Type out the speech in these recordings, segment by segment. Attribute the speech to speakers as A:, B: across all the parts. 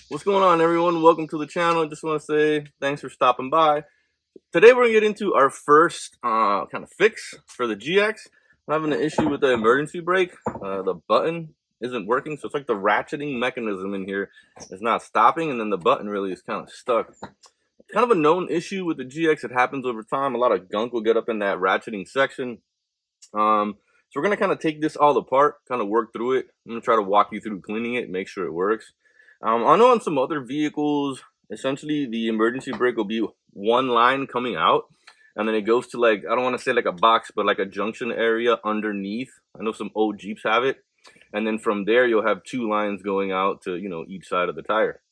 A: What's going on, everyone? Welcome to the channel. Just want to say thanks for stopping by. Today we're going to get into our first kind of fix for the GX. I'm having an issue with the emergency brake. The button isn't working, so it's like the ratcheting mechanism in here is not stopping, and then the button really is kind of stuck. Kind of a known issue with the GX. It happens over time. A lot of gunk will get up in that ratcheting section. So we're going to kind of take this all apart, kind of work through it. I'm going to try to walk you through cleaning it, make sure it works. I know on some other vehicles, essentially the emergency brake will be one line coming out, and then it goes to, like, I don't want to say like a box, but like a junction area underneath. I know some old Jeeps have it. And then from there, you'll have two lines going out to, each side of the tire.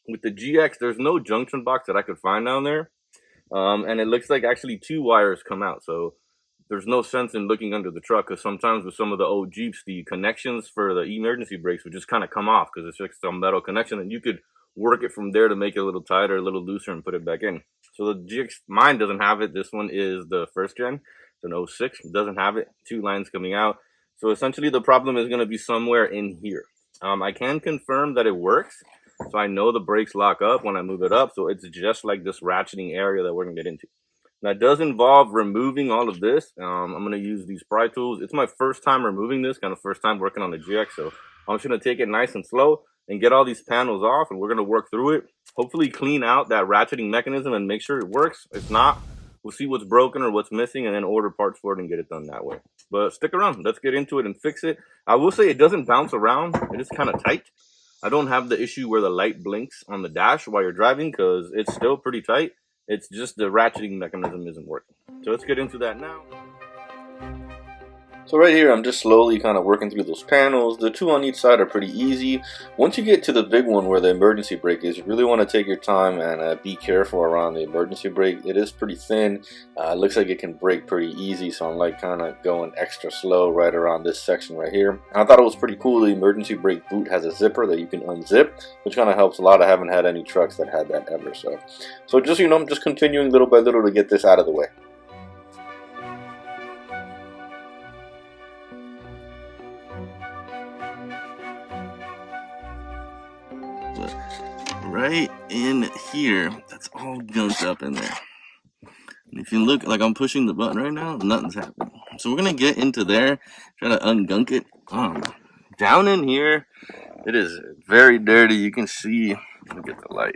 A: With the GX, there's no junction box that I could find down there. And it looks like actually two wires come out. So there's no sense in looking under the truck, because sometimes with some of the old Jeeps, the connections for the emergency brakes would just kind of come off because it's just a metal connection, and you could work it from there to make it a little tighter, a little looser, and put it back in. So the GX, mine doesn't have it. This one is the first gen. It's an 06. It doesn't have it. Two lines coming out. So essentially the problem is going to be somewhere in here. I can confirm that it works. So I know the brakes lock up when I move it up. So it's just like this ratcheting area that we're going to get into. That does involve removing all of this. I'm going to use these pry tools. It's my first time removing this, kind of first time working on the GX. So I'm just going to take it nice and slow and get all these panels off, and we're going to work through it. Hopefully clean out that ratcheting mechanism and make sure it works. If not, we'll see what's broken or what's missing and then order parts for it and get it done that way. But stick around. Let's get into it and fix it. I will say it doesn't bounce around. It is kind of tight. I don't have the issue where the light blinks on the dash while you're driving because it's still pretty tight. It's just the ratcheting mechanism isn't working. So let's get into that now. So right here, I'm just slowly kind of working through those panels. The two on each side are pretty easy. Once you get to the big one where the emergency brake is, you really want to take your time and be careful around the emergency brake. It is pretty thin. It looks like it can break pretty easy, so I'm like kind of going extra slow right around this section right here. And I thought it was pretty cool. The emergency brake boot has a zipper that you can unzip, which kind of helps a lot. I haven't had any trucks that had that ever. So just, I'm just continuing little by little to get this out of the way. Right in here, that's all gunked up in there. And if you look, like I'm pushing the button right now, nothing's happening. So we're gonna get into there, try to ungunk it. Down in here, it is very dirty. You can see, let me get the light.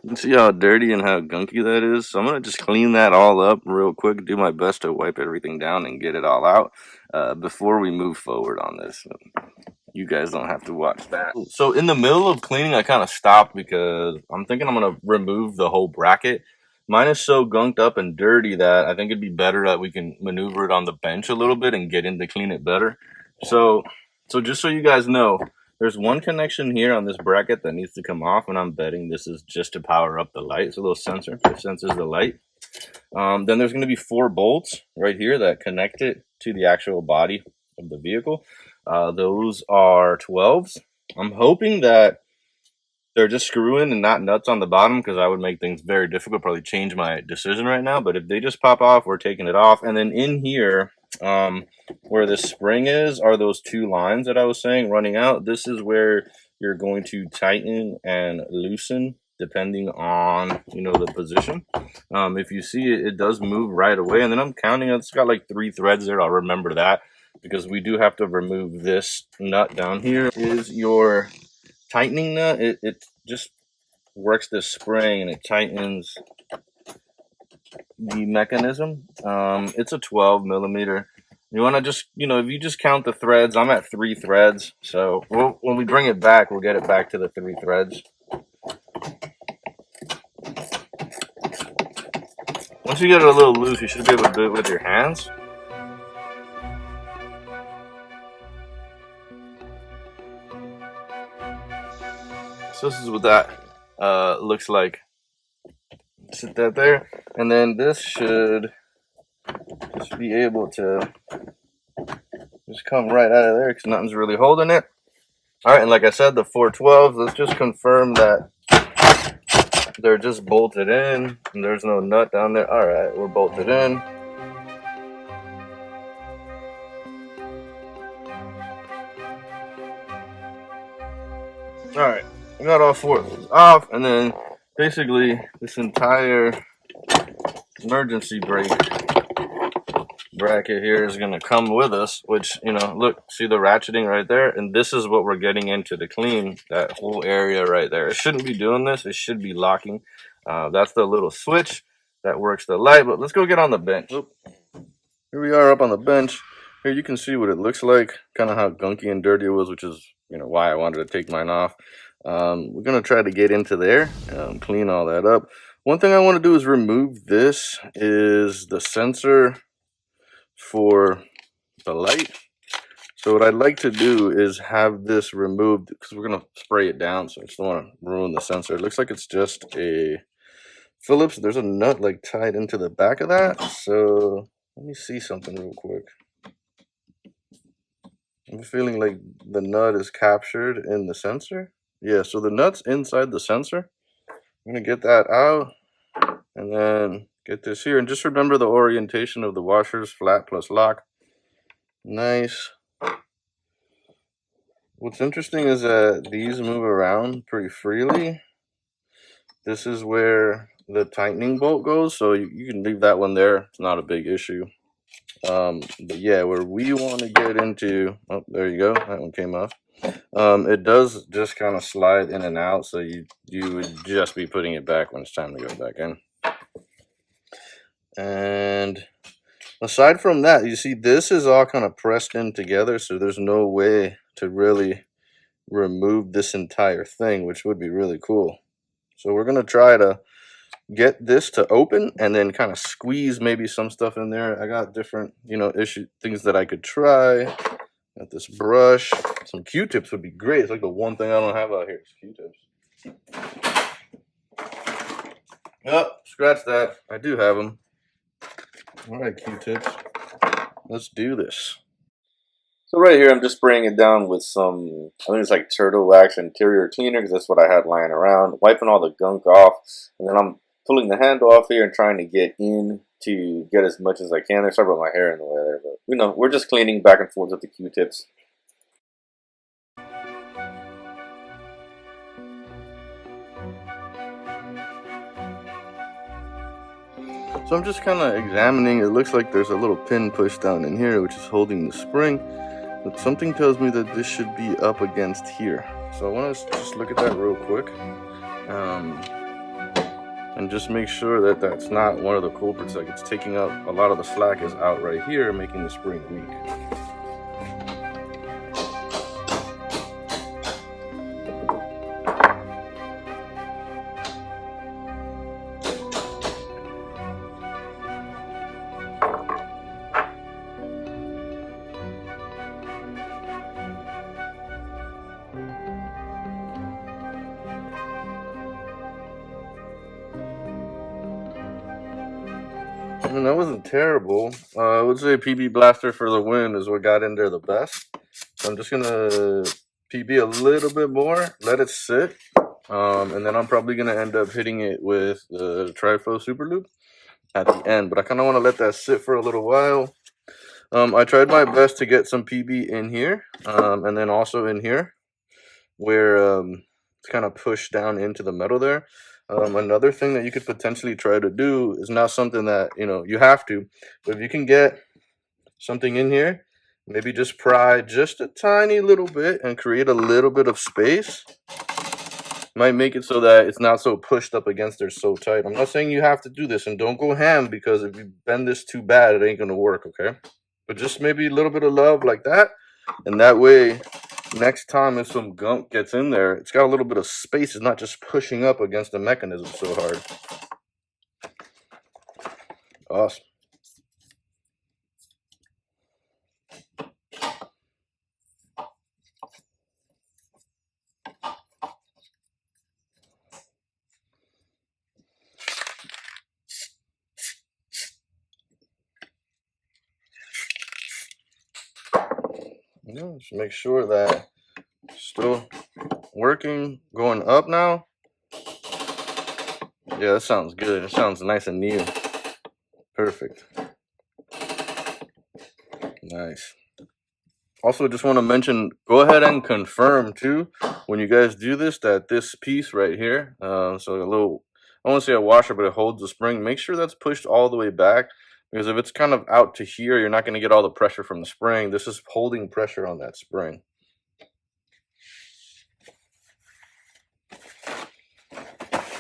A: You can see how dirty and how gunky that is. So I'm gonna just clean that all up real quick, do my best to wipe everything down and get it all out before we move forward on this. You guys don't have to watch that. So in the middle of cleaning, I kind of stopped because I'm thinking I'm going to remove the whole bracket. Mine is so gunked up and dirty that I think it'd be better that we can maneuver it on the bench a little bit and get in to clean it better. So just so you guys know, there's one connection here on this bracket that needs to come off, and I'm betting this is just to power up the light. It's a little sensor that senses the light. Then there's going to be 4 bolts right here that connect it to the actual body of the vehicle. Those are 12s. I'm hoping that they're just screw-in and not nuts on the bottom, because I would make things very difficult, probably change my decision right now. But if they just pop off, we're taking it off. And then in here, where the spring is, are those 2 lines that I was saying running out. This is where you're going to tighten and loosen depending on, the position. If you see it, it does move right away. And then I'm counting, it's got like 3 threads there. I'll remember that, because we do have to remove this nut down here. Is your tightening nut. It just works this spring and it tightens the mechanism. It's a 12 millimeter. You want to just, if you just count the threads, I'm at 3 threads. So when we bring it back, we'll get it back to the 3 threads. Once you get it a little loose, you should be able to do it with your hands. So this is what that looks like. Sit that there, and then this should just be able to just come right out of there because nothing's really holding it. All right, and like I said, the 412s, let's just confirm that they're just bolted in and there's no nut down there. All right, we're bolted in. All right, I got all 4 of those off, and then basically this entire emergency brake bracket here is going to come with us, which, you know, look, see the ratcheting right there, and this is what we're getting into to clean that whole area right there. It shouldn't be doing this, it should be locking. That's the little switch that works the light. But let's go get on the bench. Oop. Here we are up on the bench. Here you can see what it looks like, kind of how gunky and dirty it was, which is, you know, why I wanted to take mine off. We're gonna try to get into there, clean all that up. One thing I want to do is remove this is the sensor for the light. So what I'd like to do is have this removed, because we're gonna spray it down, so I just don't want to ruin the sensor. It looks like it's just a Phillips. There's a nut like tied into the back of that. So let me see something real quick. I'm feeling like the nut is captured in the sensor. Yeah, so the nut's inside the sensor. I'm gonna get that out and then get this here. And just remember the orientation of the washers, flat plus lock. Nice. What's interesting is that these move around pretty freely. This is where the tightening bolt goes, so you can leave that one there. It's not a big issue. But yeah, where we want to get into, oh, there you go, that one came off. It does just kind of slide in and out, so you would just be putting it back when it's time to go back in. And aside from that, you see this is all kind of pressed in together, so there's no way to really remove this entire thing, which would be really cool. So we're gonna try to get this to open and then kind of squeeze maybe some stuff in there. I got different, you know, things that I could try. Got this brush. Some Q-tips would be great. It's like the one thing I don't have out here is Q-tips. Oh, scratch that. I do have them. All right, Q-tips. Let's do this. So right here, I'm just spraying it down with some, I think it's like turtle wax interior cleaner, because that's what I had lying around, wiping all the gunk off, and then I'm pulling the handle off here and trying to get in to get as much as I can. There's sorry about my hair in the way there, but you know, we're just cleaning back and forth with the Q-tips. So I'm just kind of examining. It looks like there's a little pin pushed down in here, which is holding the spring. But something tells me that this should be up against here. So I want to just look at that real quick. And just make sure that that's not one of the culprits. Like it's taking up a lot of the slack is out right here, making the spring weak. I mean, that wasn't terrible. I would say PB Blaster for the win is what got in there the best. So I'm just gonna PB a little bit more, let it sit, and then I'm probably gonna end up hitting it with the Trifo Super Loop at the end. But I kind of want to let that sit for a little while. I tried my best to get some PB in here, and then also in here, where it's kind of pushed down into the metal there. Another thing that you could potentially try to do is not something that, you know, you have to, but if you can get something in here, maybe just pry just a tiny little bit and create a little bit of space, might make it so that it's not so pushed up against there so tight. I'm not saying you have to do this, and don't go ham, because if you bend this too bad, it ain't gonna work, okay? But just maybe a little bit of love like that, and that way next time if some gunk gets in there, it's got a little bit of space. It's not just pushing up against the mechanism so hard. Awesome. Just make sure that still working, going up now. Yeah, that sounds good. It sounds nice and new. Perfect. Nice. Also, just want to mention, go ahead and confirm too when you guys do this that this piece right here, so a little, I don't want to say a washer, but it holds the spring. Make sure that's pushed all the way back, because if it's kind of out to here, you're not going to get all the pressure from the spring. This is holding pressure on that spring.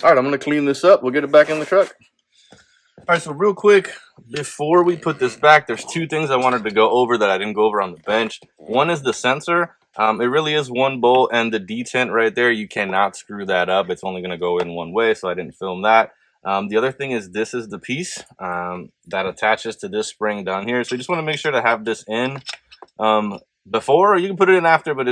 A: All right, I'm going to clean this up. We'll get it back in the truck. All right, so real quick, before we put this back, there's two things I wanted to go over that I didn't go over on the bench. One is the sensor. It really is one bolt, and the detent right there, you cannot screw that up. It's only going to go in one way, so I didn't film that. The other thing is this is the piece that attaches to this spring down here. So you just want to make sure to have this in before, or you can put it in after, but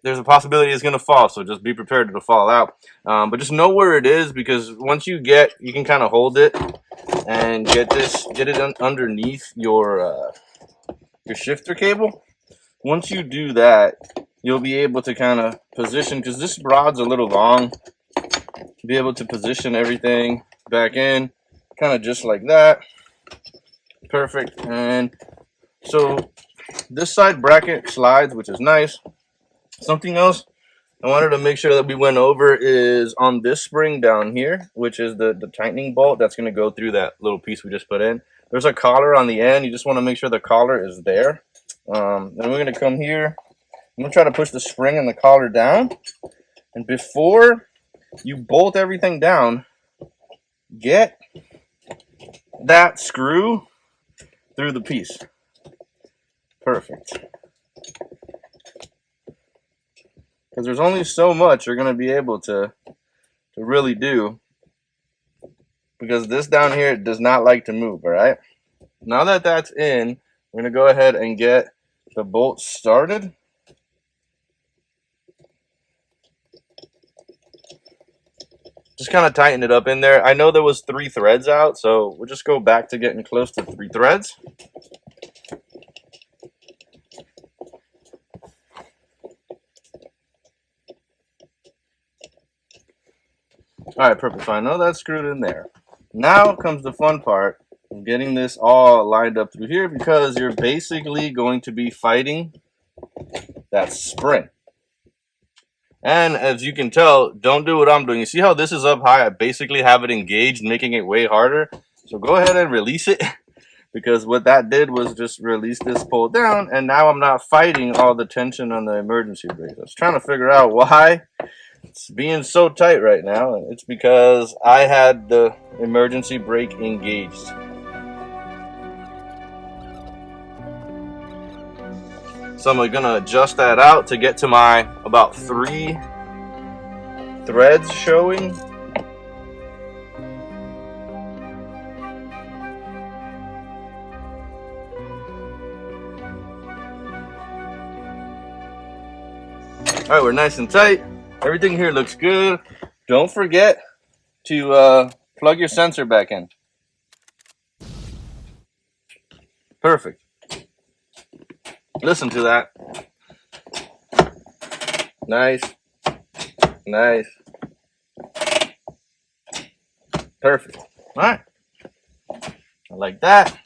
A: there's a possibility it's going to fall, so just be prepared to fall out. But just know where it is, because once you can kind of hold it and get it underneath your shifter cable. Once you do that, you'll be able to kind of position, because this rod's a little long, be able to position everything back in kind of just like that. Perfect. And so this side bracket slides, which is nice. Something else I wanted to make sure that we went over is on this spring down here, which is the tightening bolt that's going to go through that little piece we just put in. There's a collar on the end. You just want to make sure the collar is there. Then we're going to come here. I'm going to try to push the spring and the collar down. And before you bolt everything down, get that screw through the piece. Perfect. Because there's only so much you're going to be able to really do, because this down here does not like to move. All right, now that that's in, we're going to go ahead and get the bolt started. Just kind of tighten it up in there. I know there was 3 threads out, so we'll just go back to getting close to 3 threads. All right, perfect. So I know that's screwed in there. Now comes the fun part of getting this all lined up through here, because you're basically going to be fighting that spring. And as you can tell, don't do what I'm doing. You see how this is up high? I basically have it engaged, making it way harder. So go ahead and release it, because what that did was just release this pull down, and now I'm not fighting all the tension on the emergency brake. I was trying to figure out why it's being so tight right now, and it's because I had the emergency brake engaged. So I'm gonna adjust that out to get to my about 3 threads showing. All right, we're nice and tight. Everything here looks good. Don't forget to plug your sensor back in. Perfect. Listen to that. Nice. Nice. Perfect. All right. I like that.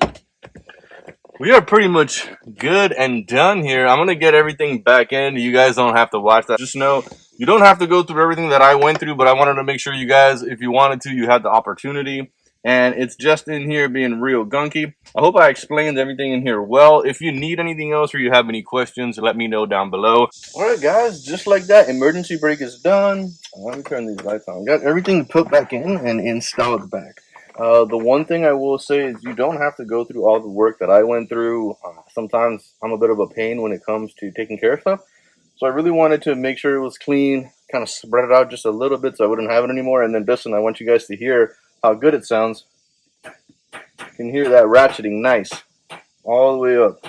A: We are pretty much good and done here. I'm going to get everything back in. You guys don't have to watch that. Just know you don't have to go through everything that I went through, but I wanted to make sure you guys, if you wanted to, you had the opportunity. And it's just in here being real gunky. I hope I explained everything in here well. If you need anything else or you have any questions, let me know down below. All right, guys, just like that, emergency brake is done. Let me turn these lights on. Got everything put back in and installed back. The one thing I will say is you don't have to go through all the work that I went through. Sometimes I'm a bit of a pain when it comes to taking care of stuff. So I really wanted to make sure it was clean, kind of spread it out just a little bit so I wouldn't have it anymore. And then listen, I want you guys to hear how good it sounds. You can hear that ratcheting nice all the way up.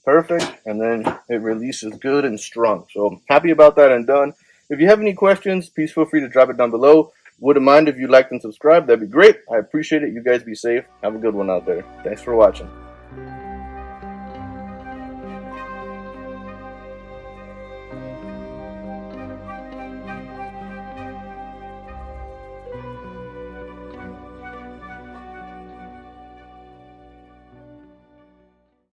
A: Perfect. And then it releases good and strong. So happy about that and done. If you have any questions, please feel free to drop it down below. Wouldn't mind if you liked and subscribed. That'd be great. I appreciate it. You guys be safe. Have a good one out there. Thanks for watching.